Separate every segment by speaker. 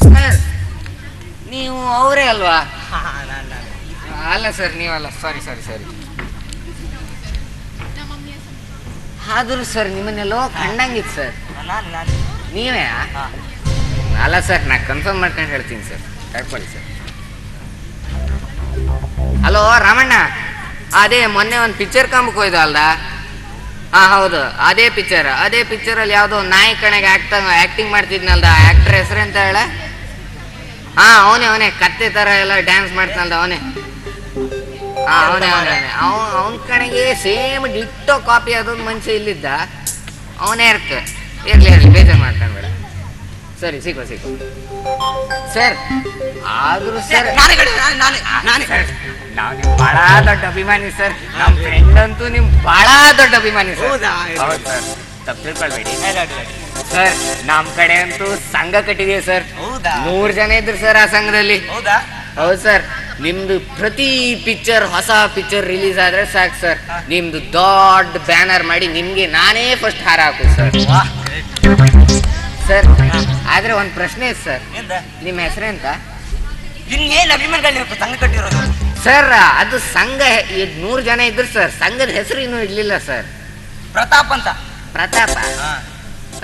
Speaker 1: Sir ನೀವು ಅವರೇ ಅಲ್ವಾ? ಅಲ್ಲ ಸರ್ ನೀವಲ್ಲ, ಸಾರಿ ಸಾರಿ ಸಾರಿ. ಆದರೂ ಸರ್ ನಿಮ್ಮನ್ನೆಲ್ಲೋ ಕಂಡಂಗಿತ್ತು ಸರ್. ನೀವೇ? ಅಲ್ಲ ಸರ್, ನಾ ಕನ್ಫರ್ಮ್ ಮಾಡ್ಕೊಂಡು ಹೇಳ್ತೀನಿ ಸರ್, ಕಳ್ಕೊಳ್ಳಿ ಸರ್. ಹಲೋ ರಾಮಣ್ಣ, ಅದೇ ಮೊನ್ನೆ ಒಂದು ಪಿಕ್ಚರ್ ಕಂಬಕ್ಕೆ ಹೋಯ್ದು ಅಲ್ದ? ಹಾಂ ಹೌದು, ಅದೇ ಪಿಕ್ಚರಲ್ಲಿ ಯಾವುದೋ ನಾಯಿ ಕಣಗೆ ಆ್ಯಕ್ಟಿಂಗ್ ಮಾಡ್ತಿದ್ನಲ್ದ, ಆ್ಯಕ್ಟ್ರ್ ಹೆಸರು ಅಂತ ಹೇಳ? ಹಾಂ ಅವನೇ ಕತ್ತೆ ಥರ ಎಲ್ಲ ಡ್ಯಾನ್ಸ್ ಮಾಡ್ತಾನಲ್ದ ಅವನೇ. ಹಾಂ ಅವನೇ ಅವನ ಕಣಗೆ ಸೇಮ್ ಡಿಟ್ಟೋ ಕಾಪಿ ಅದೊಂದು ಮನುಷ್ಯ ಇಲ್ಲಿದ್ದ, ಅವನೇ ಇರ್ಲಿ ಬೇಜಾರು ಮಾಡ್ಕೊಂಡ್ಬೇಡ. ಸರಿ ಸಿಗೋ ಸರ್. ಆದರೂ ಸರ್ ನಾವು ನಿಮ್ ಬಹಳ ದೊಡ್ಡ ಅಭಿಮಾನಿ ಸರ್. ನಮ್ಮ ಫ್ರೆಂಡ್ ಅಂತೂ ನಿಮ್ ಬಹಳ ದೊಡ್ಡ ಅಭಿಮಾನಿ ಸರ್. ಹೌದು ಸರ್, ತಪ್ಪು ತಿಳ್ಕೊಳ್ಬೇಡಿ ಸರ್. ನಮ್ ಕಡೆ ಅಂತೂ ಸಂಘ ಕಟ್ಟಿದೀವಿ ಸರ್. 100 ಜನ ಇದ್ರು ಸರ್ ಆ ಸಂಘದಲ್ಲಿ. ಹೌದು ಸರ್. ನಿಮ್ದು ಪ್ರತಿ ಪಿಕ್ಚರ್, ಹೊಸ ಪಿಕ್ಚರ್ ರಿಲೀಸ್ ಆದ್ರೆ ಸಾಕು ಸರ್, ನಿಮ್ದು ದೊಡ್ಡ ಬ್ಯಾನರ್ ಮಾಡಿ ನಿಮ್ಗೆ ನಾನೇ ಫಸ್ಟ್ ಹಾರ ಹಾಕು ಸರ್. ಸರ್ ಆದ್ರೆ ಒಂದ್ ಪ್ರಶ್ನೆ ಇದೆ ಸರ್, ನಿಮ್ಮ ಹೆಸರೆಂತ?
Speaker 2: ಇನ್ನೇನು ಅಭಿಮಾನಿಗಳು ಸಂಘ ಕಟ್ಟಿರೋದು
Speaker 1: ಸರ್? ಅದು ಸಂಘ 100 ಜನ ಇದ್ರು ಸರ್, ಸಂಘದ ಹೆಸರು ಇನ್ನೂ ಇಡ್ಲಿಲ್ಲ ಸರ್.
Speaker 2: ಪ್ರತಾಪ್ ಅಂತ.
Speaker 1: ಪ್ರತಾಪ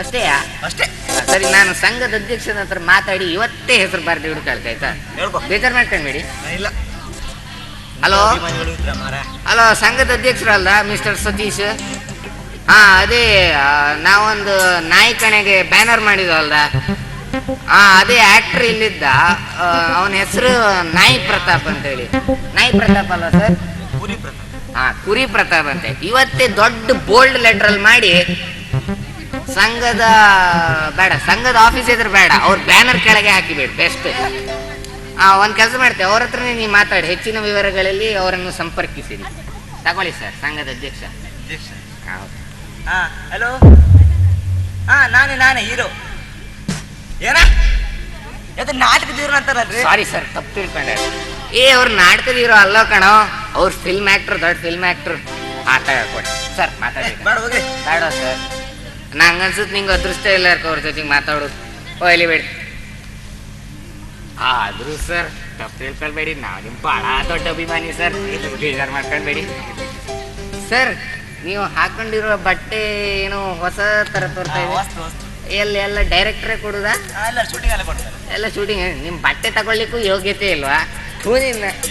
Speaker 1: ಅಷ್ಟೇಯಾ?
Speaker 2: ಅಷ್ಟೇ.
Speaker 1: ಸರಿ, ನಾನು ಸಂಘದ ಅಧ್ಯಕ್ಷನ ಹತ್ರ ಮಾತಾಡಿ ಇವತ್ತೇ ಹೆಸರು ಬರ್ದು ಹಿಡ್ಕೊಳ್ತಾಯ್ತಾ? ಬೇಜಾರು ಮಾಡ್ಕೊಂಡ್ಬೇಡಿ.
Speaker 2: ಇಲ್ಲ.
Speaker 1: ಹಲೋ ಸಂಘದ ಅಧ್ಯಕ್ಷರಲ್ದ ಮಿಸ್ಟರ್ ಸತೀಶ್? ಹಾ ಅದೇ, ನಾವೊಂದು ನಾಯಿ ಕಣೆಗೆ ಬ್ಯಾನರ್ ಮಾಡಿದ್ವಲ್ದ, ಅದೇ ಆಕ್ಟರ್ ಇಲ್ಲಿದ್ದ, ಅವನ ಹೆಸರು ನಾಯಿ ಪ್ರತಾಪ್ ಅಂತ ಹೇಳಿ. ನಾಯಿ ಪ್ರತಾಪ್ ಅಲ್ಲ ಸರ್? ಕುರಿ ಪ್ರತಾಪ್ ಅಂತ. ಇವತ್ತೇ ದೊಡ್ಡ ಬೋಲ್ಡ್ ಲೆಟರ್ ಮಾಡಿ ಸಂಘದ ಆಫೀಸ್ ಎದುರು ಬೇಡ, ಅವ್ರ ಬ್ಯಾನರ್ ಕೆಳಗೆ ಹಾಕಿಬೇಡಿ ಬೆಸ್ಟ್. ಒಂದ್ ಕೆಲಸ ಮಾಡ್ತೇವೆ, ಅವ್ರ ಹತ್ರನೇ ನೀವು ಮಾತಾಡಿ, ಹೆಚ್ಚಿನ ವಿವರಗಳಲ್ಲಿ ಅವರನ್ನು ಸಂಪರ್ಕಿಸಿರಿ. ತಗೊಳ್ಳಿ ಸರ್, ಸಂಘದ ಅಧ್ಯಕ್ಷ.
Speaker 2: ಹಲೋ, ನಾನೇ ಹೀರೋ. ಏನ ನಾಟಕದ ಹೀರೋ ಅಂತಾರಲ್ರಿ?
Speaker 1: ಸಾರಿ ಸರ್, ತಪ್ಪು ತಿಳ್ಕೊಂಡೆ. ಅವ್ರು ನಾಟಕದ ಹೀರೋ ಅಲ್ಲ ಕಣೋ, ಅವ್ರು ಫಿಲ್ಮ್ ಆಕ್ಟರ್, ದೊಡ್ಡ ಫಿಲ್ಮ್ ಆಕ್ಟರ್. ಮಾತಾಡ್ಕೊಡಿ ಸರ್, ಮಾತಾಡಿ. ಬೇಡ ಸರ್, ನಂಗೆ ಅನ್ಸುತ್ತೆ ನಿಂಗೆ ಅದೃಷ್ಟ ಇಲ್ಲ ಅವ್ರ ಜೊತೆಗೆ ಮಾತಾಡೋದು. ಹೋಗ್ಲಿ ಬೇಡಿ. ಆದ್ರೂ ಸರ್ ತಪ್ಪು ತಿಳ್ಕೊಳ್ಬೇಡಿ, ನಾವು ನಿಮ್ ಬಹಳ ದೊಡ್ಡ ಅಭಿಮಾನಿ ಸರ್, ಬೇಜಾರು ಮಾಡ್ಕೊಳ್ಬೇಡಿ ಸರ್. ನೀವು ಹಾಕೊಂಡಿರೋ ಬಟ್ಟೆ ಏನೋ ಹೊಸ ತರ ತೋರ್ತಾ ಇದೆ. ಎಲ್ಲ ಡೈರೆಕ್ಟ್ರೇ ಕೊಡುದಾ? ಎಲ್ಲ ಶೂಟಿಂಗ್. ನಿಮ್ ಬಟ್ಟೆ ತಗೊಳ್ಲಿಕ್ಕೂ ಯೋಗ್ಯತೆ ಇಲ್ವಾ?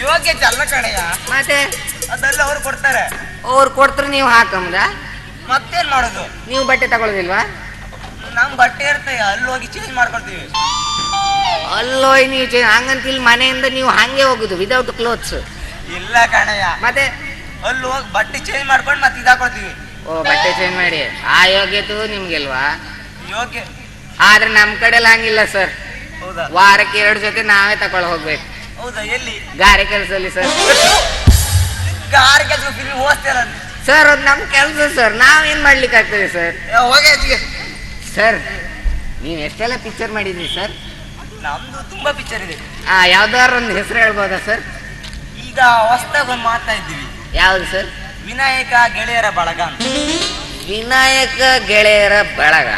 Speaker 2: ಯೋಗ್ಯತೆ ಅಲ್ಲ ಕಣಯ್ಯ,
Speaker 1: ಮತ್ತೆ
Speaker 2: ಅದೆಲ್ಲ ಅವ್ರು ಕೊಡ್ತಾರೆ.
Speaker 1: ಅವ್ರು ಕೊಡ್ತಾರೆ, ನೀವು ಹಾಕಂಬ?
Speaker 2: ಮತ್ತೇನ್ ಮಾಡೋದು?
Speaker 1: ನೀವು ಬಟ್ಟೆ ತಗೊಳ್ಳೋದಿಲ್ವಾ?
Speaker 2: ನಮ್ ಬಟ್ಟೆ ಇರ್ತೇವೆ, ಅಲ್ಲಿ ಹೋಗಿ ಚೇಂಜ್ ಮಾಡ್ಕೊಳ್ತೀವಿ.
Speaker 1: ಅಲ್ಲೋಯ್ ನೀವು ಹಂಗಂತ ಇಲ್ಲಿ ಮನೆಯಿಂದ ನೀವು ಹಂಗೆ ಹೋಗುದು ವಿದೌಟ್ ಕ್ಲೋತ್ಸ್?
Speaker 2: ಇಲ್ಲ ಕಣಯ್ಯ,
Speaker 1: ಮತ್ತೆ
Speaker 2: ಅಲ್ಲಿ ಹೋಗಿ ಬಟ್ಟೆ ಚೇಂಜ್ ಮಾಡ್ಕೊಂಡು ಮತ್ತೆ ಇದಾಕೊಳ್ತೀವಿ.
Speaker 1: ಓ, ಬಟ್ಟೆ ಚೇಂಜ್ ಮಾಡಿ. ಆ ಯೋಗ್ಯತೆ ನಿಮ್ಗೆಲ್ವಾ?
Speaker 2: ಯೋಗ್ಯ.
Speaker 1: ಆದ್ರೆ ನಮ್ ಕಡೆಲ್ಲ ಹಂಗಿಲ್ಲ ಸರ್.
Speaker 2: ಹೌದಾ?
Speaker 1: ವಾರಕ್ಕೆ 2 ಜೊತೆ ನಾವೇ ತಗೊಳ್ ಹೋಗ್ಬೇಕು.
Speaker 2: ಹೌದಾ? ಎಲ್ಲಿ?
Speaker 1: ಗಾರೆ ಕೆಲಸದಲ್ಲಿ ಸರ್.
Speaker 2: ಗಾರೆ ಕೆಲಸ ಹೋಗ್ತೀರ
Speaker 1: ಸರ್? ಅದು ನಮ್ ಕೆಲಸ ಸರ್, ನಾವೇನ್ ಮಾಡ್ಲಿಕ್ಕೆ ಆಗ್ತದೆ ಸರ್? ಸರ್ ನೀವ್ ಎಷ್ಟೆಲ್ಲ ಪಿಕ್ಚರ್ ಮಾಡಿದ್ರಿ ಸರ್?
Speaker 2: ನಮ್ದು ತುಂಬಾ ಪಿಕ್ಚರ್ ಇದೆ.
Speaker 1: ಯಾವ್ದಾರು ಒಂದು ಹೆಸರು ಹೇಳ್ಬೋದಾ ಸರ್?
Speaker 2: ಈಗ ಹೊಸದಾಗ ಒಂದು ಮಾಡ್ತಾ ಇದ್ದೀವಿ.
Speaker 1: ಯಾವ್ದು ಸರ್?
Speaker 2: ವಿನಾಯಕ ಗೆಳೆಯರ ಬಳಗ.
Speaker 1: ವಿನಾಯಕ ಗೆಳೆಯರ ಬಳಗ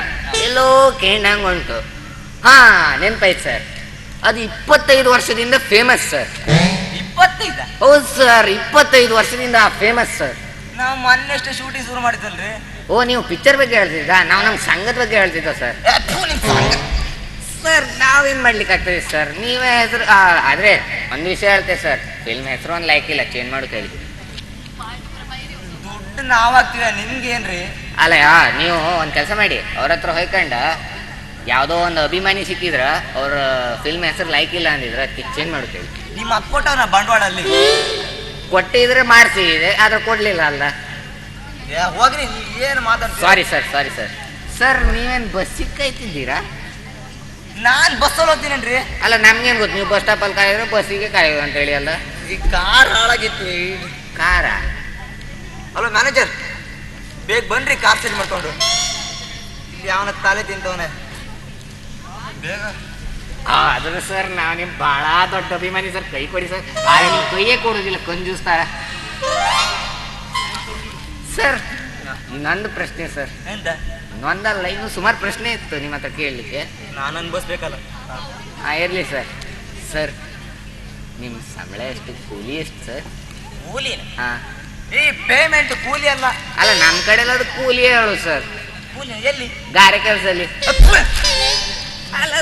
Speaker 1: ಎಲ್ಲೋ ಕೇಂಡಂಗ್ ಉಂಟು. ನೆನ್ಪಾಯ್ತು ಸರ್, ಅದು 25 ವರ್ಷದಿಂದ ಫೇಮಸ್ ಸರ್.
Speaker 2: 25?
Speaker 1: ಹೌದು ಸರ್, 25 ವರ್ಷದಿಂದ ಫೇಮಸ್ ಸರ್.
Speaker 2: ನಾವು ಮೊನ್ನೆಷ್ಟು ಶೂಟಿಂಗ್ ಶುರು ಮಾಡಿದ್ವಲ್ರಿ.
Speaker 1: ಓ, ನೀವು ಪಿಕ್ಚರ್ ಬಗ್ಗೆ ಹೇಳ್ತಿದ್ದ, ನಾವು ನಮ್ಮ ಸಂಘದ ಬಗ್ಗೆ ಹೇಳ್ತಿದ್ದ ಸರ್. ಸರ್ ನಾವೇನ್ ಮಾಡ್ಲಿಕ್ಕೆ ಆಗ್ತದೆ ಸರ್, ನೀವೇ ಹೆಸರು. ಆದ್ರೆ ಒಂದು ವಿಷಯ ಹೇಳ್ತೇವೆ ಸರ್, ಫಿಲ್ಮ್ ಹೆಸರು ಒಂದು ಲೈಕ್ ಇಲ್ಲ, ಚೇಂಜ್ ಮಾಡೋಕೆ ಹೇಳಿ.
Speaker 2: ದುಡ್ಡು ನಾವಾಗ್ತೀವ, ನಿಮ್ಗೇನ್ರಿ? ಅಲ್ಲ,
Speaker 1: ನೀವು ಒಂದು ಕೆಲಸ ಮಾಡಿ, ಅವ್ರ ಹತ್ರ ಹೋಯ್ಕೊಂಡ ಯಾವುದೋ ಒಂದು ಅಭಿಮಾನಿ ಸಿಕ್ಕಿದ್ರ, ಅವ್ರ ಫಿಲ್ಮ್ ಹೆಸರು ಲೈಕ್ ಇಲ್ಲ ಅಂದಿದ್ರ ಚೇಂಜ್ ಮಾಡೋಕೆ ಹೇಳಿ.
Speaker 2: ನಿಮ್ಮ ಅಕ್ಕೋಟವ್ರ ಬಂಡವಾಳ ಅಲ್ಲಿ
Speaker 1: ಕೊಟ್ಟಿದ್ರೆ ಮಾಡ್ತೀವಿ, ಆದ್ರೆ ಕೊಡ್ಲಿಲ್ಲ ಅಲ್ಲ.
Speaker 2: ಹೋಗ್ರಿ, ಏನು ಮಾತಾಡ್ತೀವಿ?
Speaker 1: Sorry sir, sorry sir. Sir ನೀವೇನು ಬಸ್ಸಿಗೆ ಕಾಯ್ತಿದ್ದೀರಾ?
Speaker 2: ನಾನ್ ಬಸ್ಸಲ್ಲಿ ಹೋಗ್ತೀನೇನ್ರಿ.
Speaker 1: ಅಲ್ಲ, ನಮ್ಗೇನು ಗೊತ್ತು, ನೀವು ಬಸ್ ಸ್ಟಾಪಲ್ಲಿ ಕಾಯೋದು ಬಸ್ಸಿಗೆ ಕಾಯೋದು ಅಂತ ಹೇಳಿ ಅಲ್ಲ.
Speaker 2: ಈ ಕಾರ್ ಹಾಳಾಗಿತ್ತು.
Speaker 1: ಕಾರ?
Speaker 2: ಹಲೋ ಮ್ಯಾನೇಜರ್, ಬೇಗ ಬನ್ರಿ, ಕಾರ್ ಚೇಂಜ್ ಮಾಡ್ಕೊಂಡು. ಇಲ್ಲಿ ಅವನ ತಲೆ ತಿಂತವನೆ, ಬೇಗ.
Speaker 1: ಆದ್ರೆ ಸರ್ ನಾವು ನಿಮ್ ಬಹಳ ದೊಡ್ಡ ಅಭಿಮಾನಿ ಸರ್, ಕೈ ಕೊಡಿ ಸರ್. ನೀವು ಕೈಯೇ ಕೊಡೋದಿಲ್ಲ, ಕಂಜೂಸ್ತಾರ ಸರ್. ಇನ್ನೊಂದು ಪ್ರಶ್ನೆ ಸರ್.
Speaker 2: ಎಂತ?
Speaker 1: ಇನ್ನೊಂದಲ್ಲ, ಇನ್ನು ಸುಮಾರು ಪ್ರಶ್ನೆ ಇತ್ತು ನಿಮ್ಮ ಹತ್ರ ಕೇಳಲಿಕ್ಕೆ.
Speaker 2: ನಾನು ಅನ್ಭವಿಸ್ಬೇಕಲ್ಲ.
Speaker 1: ಇರಲಿ ಸರ್. ಸರ್, ನಿಮ್ಮ ಸಂಬಳ ಎಷ್ಟು, ಕೂಲಿ ಎಷ್ಟು ಸರ್?
Speaker 2: ಕೂಲಿ?
Speaker 1: ಹಾಂ.
Speaker 2: ಈ ಪೇಮೆಂಟ್ ಕೂಲಿ ಅಲ್ಲ.
Speaker 1: ಅಲ್ಲ, ನಮ್ಮ ಕಡೆ ಎಲ್ಲ ಅದು ಕೂಲಿ ಹೇಳು ಸರ್.
Speaker 2: ಕೂಲಿ ಎಲ್ಲಿ?
Speaker 1: ಗಾರೆ ಕೆಲಸದಲ್ಲಿ.
Speaker 2: ಅಲ್ಲ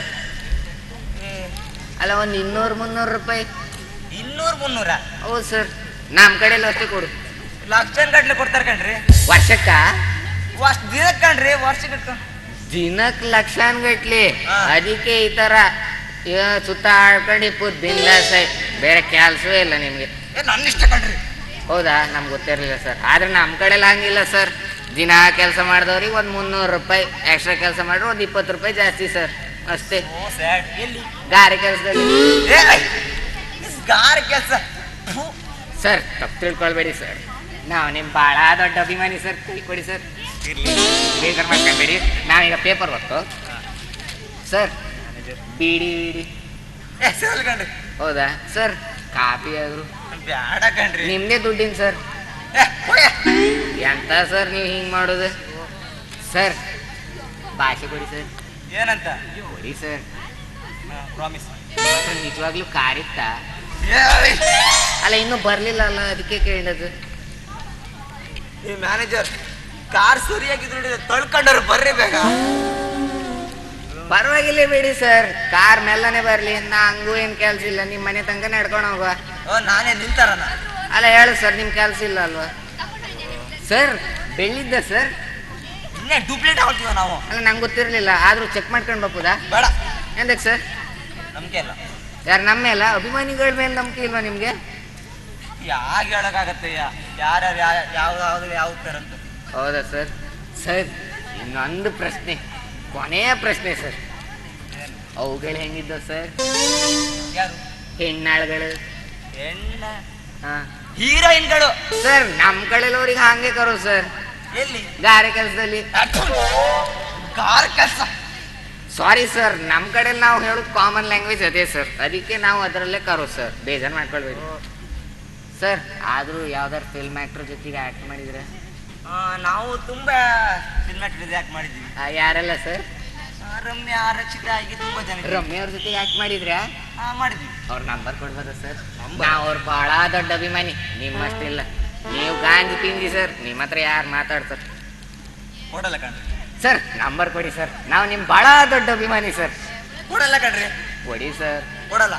Speaker 1: ಅಲ್ಲ, ಒಂದು 200-300 ರೂಪಾಯಿ.
Speaker 2: 200-300?
Speaker 1: ಹೌದು ಸರ್, ನಮ್ಮ ಕಡೆ ಎಲ್ಲ ಅಷ್ಟೇ ಕೊಡು.
Speaker 2: ಲಕ್ಷ ಗಟ್ಲೆ ಕೊಡ್ತಾರ ಕಣ್ರಿ.
Speaker 1: ವರ್ಷಕ್ಕ?
Speaker 2: ಅಷ್ಟು ದಿನಕ್ಕೆ ಕಣ್ರಿ, ವರ್ಷಕ್ಕೆ.
Speaker 1: ದಿನಕ್ಕೆ ಲಕ್ಷಾನ್ಗಟ್ಲಿ.
Speaker 2: ಹಾ.
Speaker 1: ಅದಕ್ಕೆ ಈ ತರ ಸುತ್ತಾಡ್ಕೊಂಡು ಬಿಂದಾಸ್ ಬೇರೆ ಕೆಲಸವೇ ಇಲ್ಲ ನಿಮ್ಗೆ.
Speaker 2: ನನ್ನ ಇಷ್ಟ ಕಣ್ರಿ.
Speaker 1: ಹೌದಾ? ನಮ್ಗೆ ಗೊತ್ತಿರಲಿಲ್ಲ ಸರ್. ಆದ್ರೆ ನಮ್ಮ ಕಡೆ ಹಂಗಿಲ್ಲ ಸರ್. ದಿನ ಕೆಲಸ ಮಾಡಿದವ್ರಿಗೆ ಒಂದು 300 ರೂಪಾಯಿ, ಎಕ್ಸ್ಟ್ರಾ ಕೆಲಸ ಮಾಡಿದ್ರೆ ಒಂದು 20 ರೂಪಾಯಿ ಜಾಸ್ತಿ ಸರ್, ಅಷ್ಟೇ.
Speaker 2: ಎಲ್ಲಿ?
Speaker 1: ಗಾರೆ ಕೆಲಸದಲ್ಲಿ.
Speaker 2: ಗಾರೆ ಕೆಲಸ
Speaker 1: ಸರ್, ತಪ್ಪು ತಿಳ್ಕೊಳ್ಬೇಡಿ ಸರ್. ನಾವು ನಿಮ್ಮ ಭಾಳ ದೊಡ್ಡ ಅಭಿಮಾನಿ ಸರ್. ಕೈ ಕೊಡಿ ಸರ್. ಬೇಜಾರು ಮಾಡ್ಕೊಬೇಡಿ. ನಾವೀಗ ಪೇಪರ್ ಹೊತ್ತು ಸರ್. ಬೀಡಿ
Speaker 2: ಕಣ್ರಿ.
Speaker 1: ಹೌದಾ ಸರ್? ಕಾಪಿ ಆದ್ರು
Speaker 2: ಬ್ಯಾಡ ಕಣ್ರಿ.
Speaker 1: ನಿಮ್ದೇ ದುಡ್ಡಿನ ಸರ್. ಎಂತ ಸರ್ ನೀವು ಹಿಂಗೆ ಮಾಡೋದು ಸರ್? ಭಾಷೆ ಕೊಡಿ ಸರ್.
Speaker 2: ಏನಂತ?
Speaker 1: ಕೊಡಿ ಸರ್.
Speaker 2: ಪ್ರಾಮಿಸ್.
Speaker 1: ನಿಜವಾಗ್ಲೂ ಕಾರಿತ್ತ? ಅಲ್ಲ, ಇನ್ನೂ ಬರ್ಲಿಲ್ಲ ಅಲ್ಲ, ಅದಕ್ಕೆ ಕೇಳಿದ್ದು.
Speaker 2: ಈ ಮ್ಯಾನೇಜರ್ ಕಾರ್ ಸರಿಯಾಗಿದ್ದು ತಳ್ಕೊಂಡವ್ರು ಬರ್ರಿ ಬೇಗ.
Speaker 1: ಪರವಾಗಿಲ್ಲ ಬಿಡಿ ಸರ್, ಕಾರ್ ಮೆಲ್ಲನೆ ಬರ್ಲಿ. ಹಂಗೂ ಏನ್ ಕೆಲ್ಸ ಇಲ್ಲ, ನಿಮ್ ಮನೆ ತನಕ ನಡ್ಕೊಂಡು ಹೋಗುವ.
Speaker 2: ನಾನೇ ನಿಂತಾರನ?
Speaker 1: ಅಲ್ಲ, ಹೇಳು ಸರ್, ನಿಮ್ ಕೆಲ್ಸ ಇಲ್ಲ ಅಲ್ವಾ ಸರ್? ಬೆಳ್ಳಿದ್ದ ಸರ್?
Speaker 2: ಇನ್ನೇ ಡೂಪ್ಲಿಕೇಟ್ ಆಗ್ತೀವ ನಾವು.
Speaker 1: ಅಲ್ಲ, ನಂಗೆ ಗೊತ್ತಿರ್ಲಿಲ್ಲ, ಆದ್ರೂ ಚೆಕ್ ಮಾಡ್ಕೊಂಡು ಬಪ್ಪುದಾ?
Speaker 2: ಬೇಡ.
Speaker 1: ಎಂದಕ್ಕೆ ಸರ್?
Speaker 2: ನಮ್ಗೆ ಇಲ್ಲ.
Speaker 1: ಯಾರು ನಮ್ಮ ಮೇಲೆ? ಅಭಿಮಾನಿಗಳ ಮೇಲೆ ನಂಬಿಕೆ ಇಲ್ವಾ ನಿಮ್ಗೆ?
Speaker 2: ಯಾಕೆ ಹೇಳಕ್ಕಾಗತ್ತೆ? ಯಾರ್ಯಾರು ಯಾವ ತರಂತ?
Speaker 1: ಹೌದಾ ಸರ್? ಸರ್, ಇನ್ನೊಂದು ಪ್ರಶ್ನೆ, ಕೊನೆಯ ಪ್ರಶ್ನೆ ಸರ್. ಅವುಗಳು ಹೆಂಗಿದ್ದ ಸರ್?
Speaker 2: ಯಾರು?
Speaker 1: ಹೆಣ್ಣಾಳುಗಳು.
Speaker 2: ಹೆಣ್ಣ?
Speaker 1: ಹಾ,
Speaker 2: ಹೀರೋಯಿನ್ಗಳು
Speaker 1: ಸರ್. ನಮ್ಮ ಕಡೆಯವ್ರಿಗೆ ಹಂಗೆ ಕರೋ ಸರ್.
Speaker 2: ಎಲ್ಲಿ?
Speaker 1: ಗಾರೆ ಕೆಲಸದಲ್ಲಿ.
Speaker 2: ಕಾರ್ ಕೆಲಸ?
Speaker 1: ಸಾರಿ ಸರ್, ನಮ್ಮ ಕಡೆ ನಾವು ಹೇಳೋದು ಕಾಮನ್ ಲ್ಯಾಂಗ್ವೇಜ್ ಅದೇ ಸರ್, ಅದಕ್ಕೆ ನಾವು ಅದರಲ್ಲೇ ಕರೋ ಸರ್. ಬೇಜಾರು ಮಾಡ್ಕೊಳ್ಬೇಡಿ ಸರ್. ಆದರೂ ಯಾವ್ದಾರು ಫಿಲ್ಮ್ ಆ್ಯಕ್ಟ್ರ್ ಜೊತೆಗೆ ಆ್ಯಕ್ಟ್ ಮಾಡಿದ್ರೆ?
Speaker 2: ನಾವು ತುಂಬಾ ಸಿನಿಮಾಟಿಕ್ ಆ್ಯಕ್ಟ್ ಮಾಡಿದ್ದೀವಿ.
Speaker 1: ಯಾರೆಲ್ಲ ಸರ್?
Speaker 2: ರಮ್ಯಾ, ರಚಿತಾ, ಹೀಗೆ ತುಂಬಾ ಜನ.
Speaker 1: ರಮ್ಯ ಅವ್ರ ಜೊತೆಗೆ ಆ್ಯಕ್ಟ್ ಮಾಡಿದ್ರಾ?
Speaker 2: ಮಾಡಿದ್ವಿ.
Speaker 1: ಅವ್ರ ನಂಬರ್ ಕೊಡ್ಬೋದಾ ಸರ್? ನಾವು ಅವ್ರು ಭಾಳ ದೊಡ್ಡ ಅಭಿಮಾನಿ, ನಿಮ್ಮಷ್ಟಿಲ್ಲ. ನೀವು ಗಾಂಜಿ ಪಿಂಜಿ ಸರ್, ನಿಮ್ಮ ಹತ್ರ ಯಾರು ಮಾತಾಡ್ತಾರೆ?
Speaker 2: ಕೊಡಲ್ಲ ಕಣ್ರಿ.
Speaker 1: ಸರ್, ನಂಬರ್ ಕೊಡಿ ಸರ್, ನಾವು ನಿಮ್ಮ ಭಾಳ ದೊಡ್ಡ ಅಭಿಮಾನಿ ಸರ್.
Speaker 2: ಕೊಡಲ್ಲ ಕಣ್ರಿ.
Speaker 1: ಕೊಡಿ ಸರ್.
Speaker 2: ಕೊಡಲ್ಲ.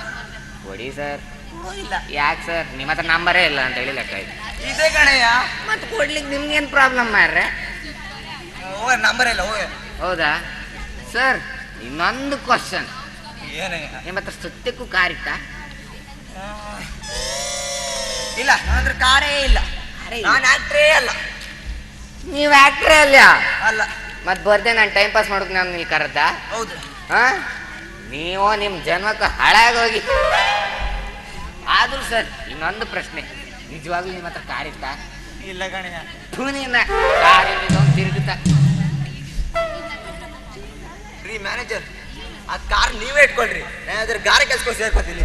Speaker 1: ಕೊಡಿ ಸರ್.
Speaker 2: ಇಲ್ಲ.
Speaker 1: ಯಾಕೆ ಸರ್? ನಿಮ್ಮ ಹತ್ರ ನಂಬರೇ ಇಲ್ಲ ಅಂತ ಹೇಳಿ ಲೆಕ್ಕ ಇದೆ.
Speaker 2: ಇದೇ ಕಣಯ್ಯ.
Speaker 1: ಮತ್ತೆ ಕೊಡ್ಲಿಕ್ಕೆ ನಿಮ್ಗೇನು ಪ್ರಾಬ್ಲಮ್ ಮಾರ್ರೆ?
Speaker 2: ನಂಬರ್ ಇಲ್ಲ.
Speaker 1: ಹೌದಾ ಸರ್? ಇನ್ನೊಂದು ಕ್ವಶನ್.
Speaker 2: ಏನಯ್ಯ?
Speaker 1: ನಿಮ್ಮ ಹತ್ರ ಸತ್ಯಕ್ಕೂ ಕಾರಿತ್ತಾ?
Speaker 2: ಇಲ್ಲ, ಅಂದ್ರೆ ಕಾರೇ ಇಲ್ಲ. ನಾನು ಆಕ್ಟ್ರೇ ಅಲ್ಲ.
Speaker 1: ನೀವು ಆಕ್ಟ್ರೇ ಅಲ್ಲ?
Speaker 2: ಅಲ್ಲ.
Speaker 1: ಮತ್ತೆ ಬರ್ದೆ ನಾನು ಟೈಮ್ ಪಾಸ್ ಮಾಡೋಕೆ ನಾನು ನೀವು ಕರೆದ?
Speaker 2: ಹೌದು.
Speaker 1: ಹಾ, ನೀವು ನಿಮ್ಮ ಜನ್ಮಕ್ಕೆ ಹಾಳಾಗೋಗಿ. ಆದ್ರೂ ಸರ್, ಇನ್ನೊಂದು ಪ್ರಶ್ನೆ, ನಿಜವಾಗ್ಲೂ ನಿಮ್ಮ ಹತ್ರ ಕಾರಿತ್ತಾ?
Speaker 2: ಇಲ್ಲ ಕಣಯ್ಯ.
Speaker 1: ಪುನೀನ ಕಾರಿಂದ ತಿರುಗುತ್ತಾ?
Speaker 2: ರೀ ಮ್ಯಾನೇಜರ್, ಆ ಕಾರ್ ನೀವೇ ಇಟ್ಕೊಳ್ರಿ, ನಾನು ಅದ್ರ ಗಾರೆ ಕೆಲ್ಸಕ್ಕೆ ಸೇರ್ಕೊತೀನಿ.